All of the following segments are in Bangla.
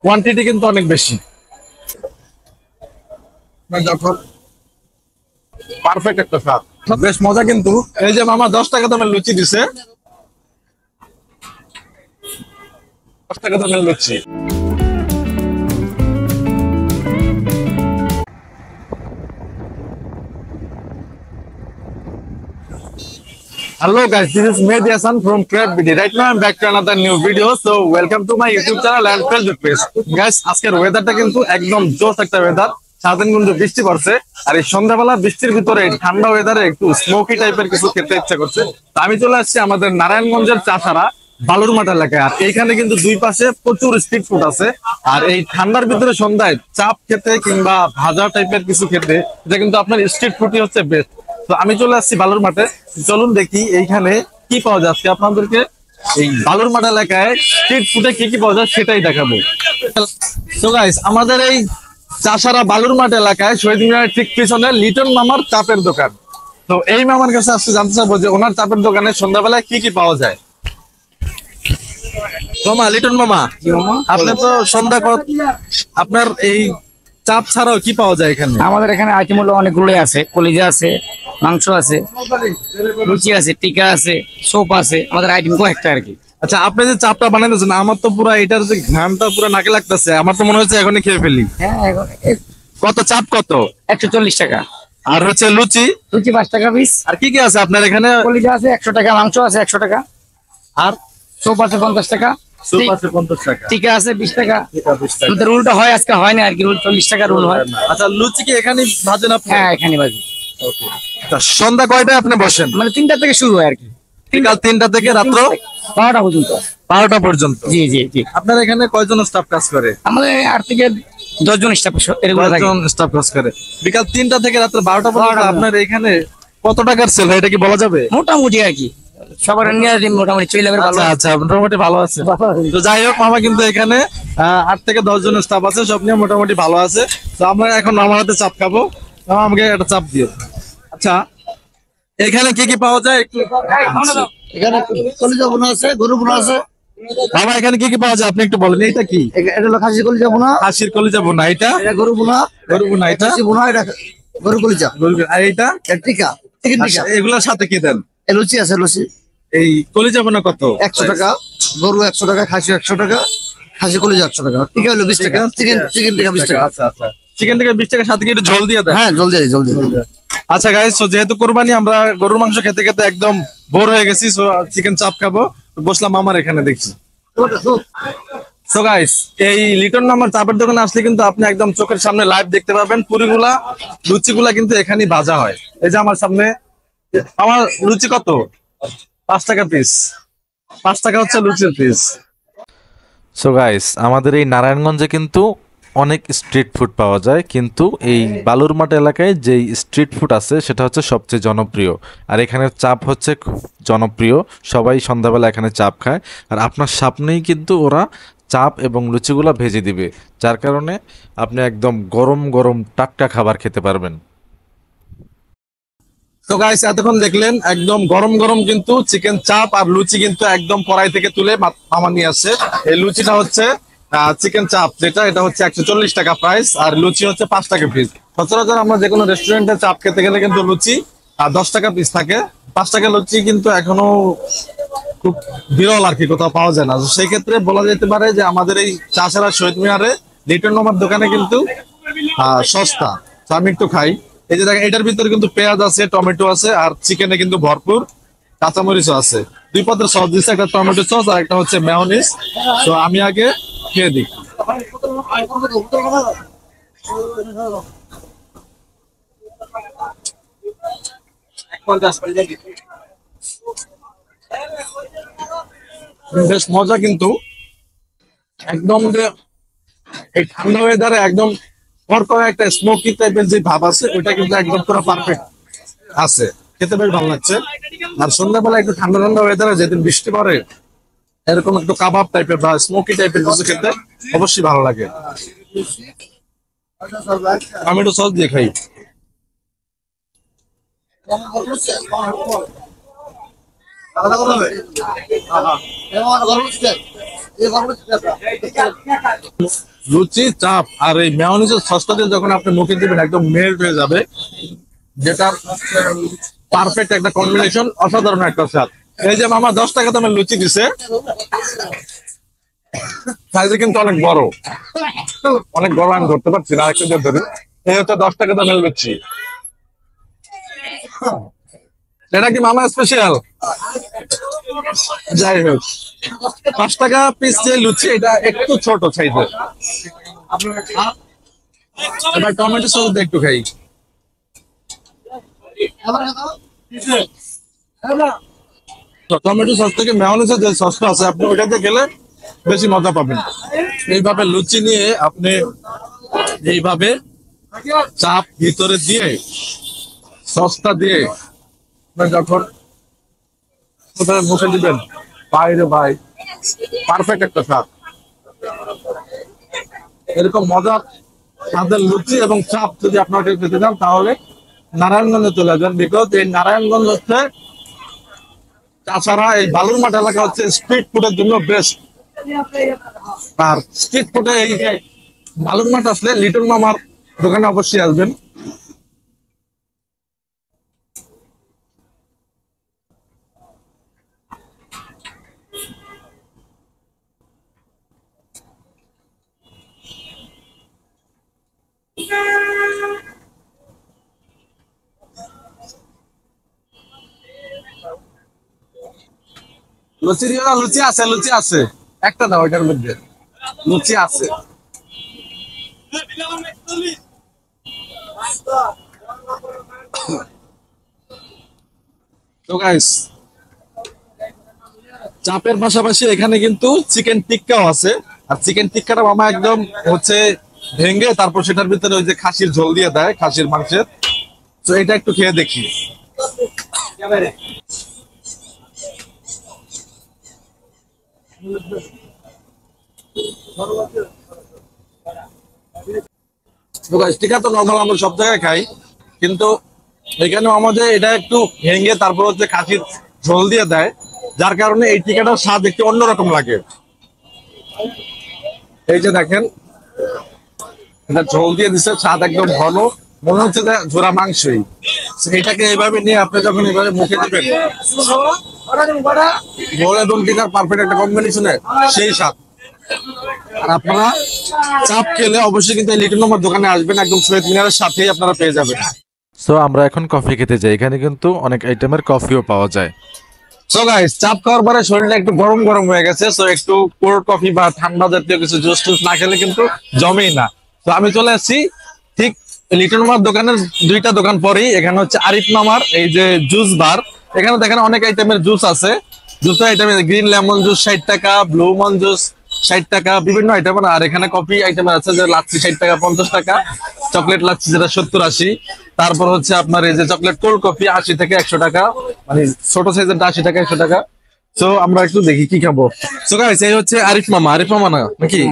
কোয়ান্টিটি কিন্তু অনেক বেশি। যখন পারফেক্ট একটা স্বাদ, বেশ মজা। কিন্তু এই যে মামা 10 টাকা দামের লুচি দিছে, 10 টাকা দামের লুচি। Hello guys, this is Mehdi Hassan from Crab BD. Right now I'm back to another new video. So welcome to my YouTube channel and Facebook page. Guys, আজকের ওয়েদারটা কিন্তু একদম জোস একটা ওয়েদার। সারাদিন কিন্তু বৃষ্টি পড়ছে, আর এই সন্ধ্যাবেলা বৃষ্টির ভিতরে ঠান্ডা ওয়েদারে একটু স্মোকি টাইপের কিছু খেতে ইচ্ছা করছে। তো আমি চলে আসছি আমাদের নারায়ণগঞ্জের চাষারা বালুরমাট এলাকায়। আর এইখানে কিন্তু দুই পাশে প্রচুর স্ট্রিট ফুড আছে। আর এই ঠান্ডার ভিতরে সন্ধ্যায় চাপ খেতে কিংবা ভাজা টাইপের কিছু খেতে, এটা কিন্তু আপনার স্ট্রিট ফুডই হচ্ছে বেস্ট। তো আমি চলে আসছি বালুরমাটে, চলুন দেখি এইখানে কি পাওয়া যাচ্ছে। আপনাদেরকে এই বালুরমাট এলাকায় স্ট্রিট ফুডে কি কি পাওয়া যায় সেটাই দেখাবো। সো গাইস, আমাদের এই চাষারা বালুরমাট এলাকায় শহীদ মিনারের ঠিক পিছনে লিটন মামার চাপের দোকান। তো এই মামার কাছে আজকে জানতে চাবো যে ওনার চাপের দোকানে সন্ধ্যাবেলায় কি কি পাওয়া যায়। মামা, লিটন মামা, আপনি তো সন্ধ্যা আপনার এই চাপ ছাড়াও কি পাওয়া যায় এখানে? আমাদের এখানে আইটেম হলো অনেকগুলোই আছে। কলিজা আছে, মাংস আছে, লুচি আছে, টিকা আছে, সোপ আছে। আমাদের আইটেম কয়েকটা আর কি। আচ্ছা, আপনি যে চাপটা বানাইতেছেন, আমার তো পুরো এটার যে ঘ্রাণটা পুরো নাকে লাগতেছে। আমার তো মনে হচ্ছে এখনই খেয়ে ফেলি। হ্যাঁ, কত চাপ? কত? 140 টাকা। আর হচ্ছে লুচি? লুচি 5 টাকা পিস। আর কি কি আছে আপনার এখানে? কলিজা আছে 100 টাকা, মাংস আছে 100 টাকা, আর সোপ আছে 50 টাকা, সুপ আছে 50 টাকা, টিকা আছে 20 টাকা। আমাদের রুলটা হয়, আজকে হয় না আর কি। রুল 40 টাকা রুল হয়। আচ্ছা, লুচি কি এখানে ভাজেন আপনি? হ্যাঁ, এখানে বাজি। সন্ধ্যা কয়টায় আপনি বসেন? মানে 3টা থেকে শুরু হয় আর কি। বিকাল 3টা থেকে রাত্র 12টা পর্যন্ত। 12টা পর্যন্ত? জি জি জি। আপনার এখানে কয়জন স্টাফ কাজ করে? আমাদের 8 থেকে 10 জন স্টাফ রেগুলার থাকে। 10 জন স্টাফ কাজ করে। বিকাল 3টা থেকে রাত্র 12টা পর্যন্ত আপনার এখানে কত টাকার সেল হয় এটা কি বলা যাবে? মোটামুটি আর কি, সবার নিয়ে মোটামুটি চলে যাবে। ভালো। আচ্ছা, মোটামুটি ভালো আছে। তো যাই হোক মামা, কিন্তু এখানে 8 থেকে 10 জন স্টাফ আছে, সব নিয়ে মোটামুটি ভালো আছে। তো আমরা এখন আমার হাতে চাপ খাবো। আমাকে একটা চাপ দিও। আচ্ছা, এখানে কি কি পাওয়া যায় একটু? এখানে কলিজা বোনা আছে, গরু বোনা আছে। বাবা, এখানে কি কি পাওয়া যায় আপনি একটু বলেন। এটা কি? এটা হলো খাসি কলিজা বোনা। খাসির কলিজা বোনা। এটা গরু বোনা। গরু বোনা। এটা খাসি বোনা। এটা গরু কলিজা। আর এটা টিকা, চিকেন টিকা। এগুলোর সাথে কি দেন? লুচি আছে, লুচি। এই কলিজা বোনা কত? 100 টাকা, গরু 100 টাকা, খাসি 100 টাকা, খাসি কলিজা 100 টাকা, টিকা হলো 20 টাকা, চিকেন টিকা 20 টাকা। আচ্ছা আচ্ছা, চিকেন টিকা 20 টাকা, সাথে কি একটু ঝোল দিয়ে দেন? হ্যাঁ, জলদি জলদি। আচ্ছা গাইস, তো যেহেতু কোরবানি, আমরা গরুর মাংস খেতে খেতে একদম বোর হয়ে গেছি। সো চিকেন চাপ খাবো, বসলাম আমার এখানে দেখছি। সো গাইস, এই লিটন মামার চাপের দোকানে আসলে কিন্তু আপনি একদম চোখের সামনে লাইভ দেখতে পাবেন। পুরিগুলা, লুচিগুলা কিন্তু এখানেই ভাজা হয়। এই যে আমার সামনে। আমার লুচি কত? 5 টাকা পিস। 5 টাকা হচ্ছে লুচির পিস। সো গাইস, আমাদের এই নারায়ণগঞ্জে কিন্তু অনেক স্ট্রিট ফুড পাওয়া যায়, কিন্তু এই বালুরমাট এলাকায় যেই স্ট্রিট ফুড আছে সেটা হচ্ছে সবচেয়ে জনপ্রিয়। আর এখানে চাপ হচ্ছে খুব জনপ্রিয়, সবাই সন্ধ্যাবেলা এখানে চাপ খায়। আর আপনার সামনেই কিন্তু ওরা চাপ এবং লুচিগুলো ভেজে দিবে, যার কারণে আপনি একদম গরম গরম টাটকা খাবার খেতে পারবেন। তো গাইস, এতক্ষণ দেখলেন একদম গরম গরম কিন্তু চিকেন চাপ আর লুচি কিন্তু একদম কড়াই থেকে তুলে মামা নিয়ে আসছে। এই লুচিটা হচ্ছে চিকেন চাপ, যেটা এটা হচ্ছে 140 টাকা প্রাইস, আর লুচি হচ্ছে 5 টাকা পিস। সচরাচর আমরা যে কোনো রেস্টুরেন্টে চাপ খেতে গেলে কিন্তু লুচি 10 টাকা পিস থাকে। 5 টাকা লুচি কিন্তু এখনো খুব বিরল আর কি, কোথাও পাওয়া যায় না। সেই ক্ষেত্রে বলা যেতে পারে যে আমাদের এই চাষারা শহীদ মিনারে লিটন মামার দোকানে কিন্তু সস্তা। তো আমি একটু খাই। এই যে দেখেন, এটার ভিতরে কিন্তু পেঁয়াজ আছে, টমেটো আছে, আর চিকেনে কিন্তু ভরপুর কাঁচামরিচও আছে। 2 পদের সস দিচ্ছে, একটা টমেটো সস আর একটা হচ্ছে মেয়োনিজ। তো আমি আগে খেয়ে দিই। বেশ মজা, কিন্তু একদম যে এই ঠান্ডা ওয়েদারে একদম কড়কড়া একটা স্মোকি টাইপের যে ভাব আছে, ওইটা কিন্তু একদম পুরো পারফেক্ট আছে। খেতে বেশ ভালো লাগছে। আর সন্ধ্যাবেলা একটু ঠান্ডা ঠান্ডা ওয়েদারে যেদিন বৃষ্টি পড়ে, এরকম একটু কাবাব টাইপের বা স্মোকি টাইপের কিছু খেতে অবশ্যই ভালো লাগে। আমি একটু সস দিয়ে খাই। লুচি, চাপ আর এই মেয়োনিজের সসটা দিয়ে যখন আপনি মুখে দিবেন একদম মেল্ট হয়ে যাবে, যেটা পারফেক্ট একটা কম্বিনেশন, অসাধারণ একটা স্বাদ। এই যে মামা 10 টাকা দামের লুচি দিছে, সাইজে কিন্তু অনেক বড়, অনেক বড়, আমি ধরতে পারছি না, আরেকটু দিয়ে ধরি। এই হচ্ছে 10 টাকা দামের লুচি। এটা কি মামা স্পেশাল? যাই হোক, 5 টাকা পিস যে লুচি, এটা একটু ছোট সাইজের। এবার টমেটো সস দিয়ে একটু খাই। টমেটো সস থেকে মেয়োনিজের যে সসটা আছে, আপনি ওইটাতে গেলে বেশি মজা পাবেন। এইভাবে লুচি নিয়ে আপনি এইভাবে চাপ ভিতরে দিয়ে সসটা দিয়ে যখন মুখে দিবেন, বাইরে ভাই পারফেক্ট একটা স্বাদ। এরকম মজার স্বাদের লুচি এবং চাপ যদি আপনাকে খেতে চান তাহলে নারায়ণগঞ্জে চলে যান, বিকজ এই নারায়ণগঞ্জ হচ্ছে, তাছাড়া এই বালুরমাঠ এলাকা হচ্ছে স্ট্রিট ফুডের জন্য বেস্ট। আর স্ট্রিট ফুডে এই বালুরমাঠ আসলে লিটন মামার দোকানে অবশ্যই আসবেন। লুচি দিও না, লুচি আছে, লুচি আছে, একটা দাও, এটার মধ্যে লুচি আছে। তো গাইস, চাপের পাশাপাশি এখানে কিন্তু চিকেন টিক্কাও আছে। আর চিকেন টিক্কাটা মামা একদম হচ্ছে ভেঙে তারপর সেটার ভিতরে ওই যে খাসির ঝোল দিয়ে দেয়, খাসির মাংসের। তো এটা একটু খেয়ে দেখি। টিক্কা তো নর্মাল আমরা সব জায়গায় খাই, কিন্তু এখানে আমাদের এটা একটু ভেঙে তারপর হচ্ছে খাসির ঝোল দিয়ে দেয়, যার কারণে এই টিক্কাটার স্বাদ একটু অন্যরকম লাগে। এই যে দেখেন, এটা ঝোল দিয়ে দিচ্ছে, স্বাদ একদম ঘন, মনে হচ্ছে যে ঝোড়া মাংসই। এটাকে এইভাবে নিয়ে আপনি যখন এইভাবে মুখে দিবেন, ঝোল এবং টিক্কার পারফেক্ট একটা কম্বিনেশনে সেই স্বাদ। আর আপনারা চাপ খেলে অবশ্যই কিন্তু লিটন মামার দোকানে আসবেন, একদম শহীদ মিনারের সাথেই আপনারা পেয়ে যাবেন। সো আমরা এখন কফি খেতে যাই, এখানে কিন্তু অনেক আইটেমের কফিও পাওয়া যায়। সো গাইস, চাপ খাওয়ার পরে শরীরটা একটু গরম গরম হয়ে গেছে, সো একটু কোল্ড কফি বা ঠান্ডা জাতীয় কিছু জুস টুস না খেলে কিন্তু জমেই না। তো আমি চলে আসছি ঠিক লিটন মামার দোকানের 2টা দোকান পরেই, এখানে হচ্ছে আরিফ মামার এই যে জুস বার। এখানে দেখেন অনেক আইটেমের জুস আছে, জুসের আইটেম গ্রিন লেমন জুস 60 টাকা, ব্লু মন জুস 60 টাকা, বিভিন্ন আইটেম। আর এখানে কফি আইটেম আছে, যে লাচ্ছি 60 টাকা 50 টাকা, চকলেট লাচ্ছি যেটা 70-80, তারপর হচ্ছে আপনার এই যে চকলেট কোল্ড কফি 80 থেকে 100 টাকা, মানে ছোট সাইজেরটা 80 টাকা 100 টাকা। তো আমরা একটু দেখি কি খাবো। সো গাইস, এই হচ্ছে আরিফ মামা। আরিফ মামা না নাকি?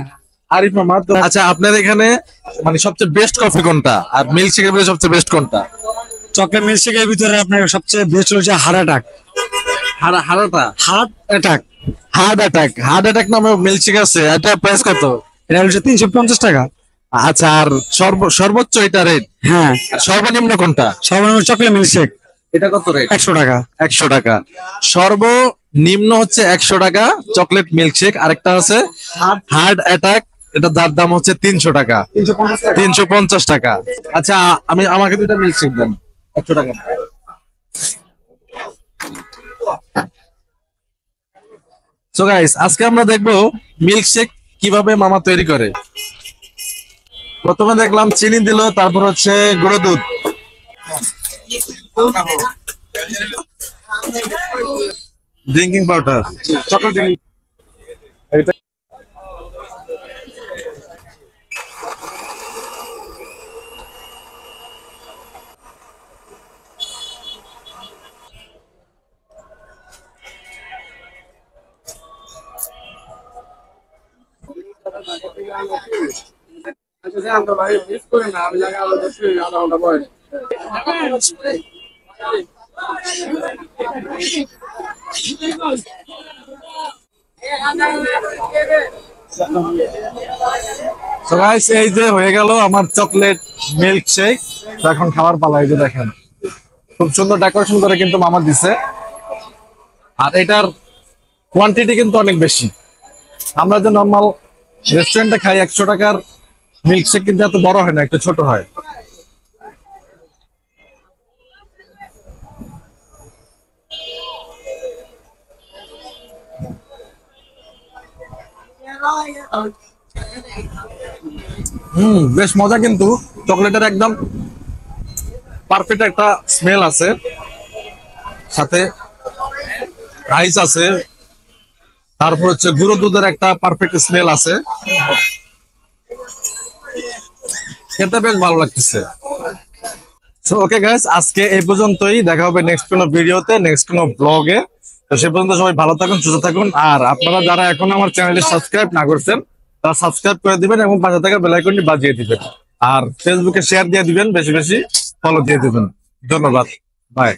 আরিফ মামা। তো আচ্ছা, আপনার এখানে মানে সবচেয়ে বেস্ট কফি কোনটা, আর মিল্ক শেকের ভিতরে সবচেয়ে বেস্ট কোনটা? চকলেট মিল্কশেকের ভিতরে আপনার সবচেয়ে বেস্ট হচ্ছে হার্ট অ্যাটাক। হার্ট অ্যাটাক নামে মিল্ক শেক আছে, এটা প্রাইস কত? এটা হচ্ছে 350 টাকা। আচ্ছা, আর সর্বোচ্চ এটা রেট? হ্যাঁ। সর্বনিম্ন কোনটা? সর্বনিম্ন চকলেট মিল্কশেক, এটা কত রেট? 100 টাকা। 100 টাকা। সর্বনিম্ন হচ্ছে 100 টাকা চকলেট মিল্কশেক। আরেকটা আছে হার্ট অ্যাটাক, এটা যার দাম হচ্ছে 300 টাকা, 350 টাকা। আচ্ছা, আমাকে 2টা মিল্কশেক দেন, 100 টাকা। সো গাইস, আজকে আমরা দেখবো মিল্কশেক কিভাবে মামা তৈরি করে। প্রথমে দেখলাম চিনি দিল, তারপর হচ্ছে গুঁড়ো দুধ, drinking powder, chocolate drinking. So guys, এই যে হয়ে গেল আমার চকলেট মিল্ক শেক। এখন খাবার পালা, এই যে দেখেন খুব সুন্দর ডেকোরেশন করে কিন্তু মামা দিছে। আর এটার কোয়ান্টিটি কিন্তু অনেক বেশি। আমরা যে নর্মাল রেস্টুরেন্টে খাই 100 টাকার মিল্ক শেক কিন্তু এত বড় হয় না, একটু ছোট হয়। বেশ মজা, কিন্তু চকলেটের একদম পারফেক্ট একটা স্মেল আছে, সাথে রাইস আছে, তারপর হচ্ছে গুঁড়ো দুধের একটা পারফেক্ট স্মেল আছে, খেতে বেশ ভালো লাগতেছে। সো ওকে গাইস, আজকে এই পর্যন্তই। দেখা হবে নেক্সট কোনো ভিডিওতে, নেক্সট কোনো ব্লগে। তো সে পর্যন্ত সবাই ভালো থাকুন, সুস্থ থাকুন। আর আপনারা যারা এখন আমার চ্যানেলে সাবস্ক্রাইব না করছেন তারা সাবস্ক্রাইব করে দিবেন এবং পাশে থাকা বেল আইকনটি বাজিয়ে দিবেন। আর ফেসবুকে শেয়ার দিয়ে দিবেন, বেশি বেশি ফলো দিয়ে দিবেন। ধন্যবাদ, বাই।